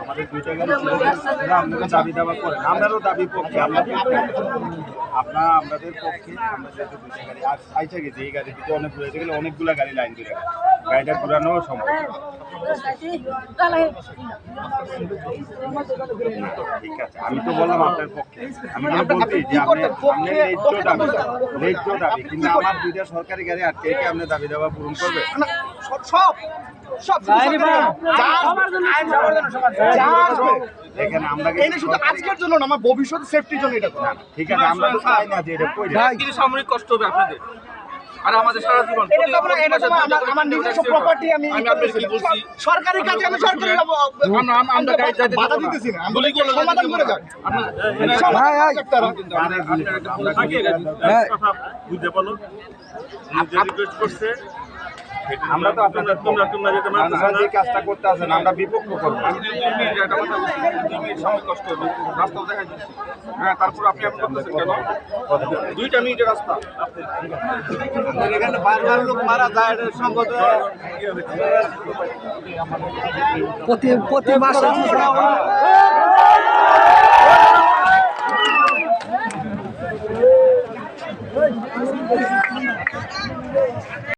আমাদের দুইটা গাড়ি আপনারা দাবি দাবা করেন, আমরাও দাবি পক্ষে, আপনাদের পক্ষে আমরা যেহেতু দুইটা গাড়ি আর আইসা গেছি, এই গাড়ি দিতে অনেক ঘুরে গেলে অনেকগুলো গাড়ি লাইন ধরে গাড়িটা ঘুরানো সম্ভব। ঠিক আছে, আমি তো বললাম আপনার পক্ষে, আমি বলছি যে ন্যায্য দাবি, কিন্তু আমার দুইটা সরকারি গাড়ি আটকে রেখে আপনি দাবি দাবা পূরণ করবে সব দেখেন আমরা শুধু আজকের জন্য না, আমার ভবিষ্যৎ সেফটির জন্য এটা করা। ঠিক আছে, আমরা তো চাই না যে এটা সামরিক কষ্ট হবে আপনাদের আর আমাদের সারা জীবন। আমার নিজস্ব প্রপার্টি, আমি সরকারি কাজে আমি সরকারি বাধা দিতেছি না, সমাধান করে যান। বুঝতে পারলো রিকোয়েস্ট করছে, আমরা তো আপনাদের যে কাজটা করতে আছেন আমরা বিপক্ষ করবো। কষ্ট হবে, রাস্তাও দেখা যাচ্ছে। হ্যাঁ, তারপর আপনি করতেছেন কেন? 2 মিনিটের রাস্তা এখানে বারবার লোক মারা যায়, প্রতি মাসে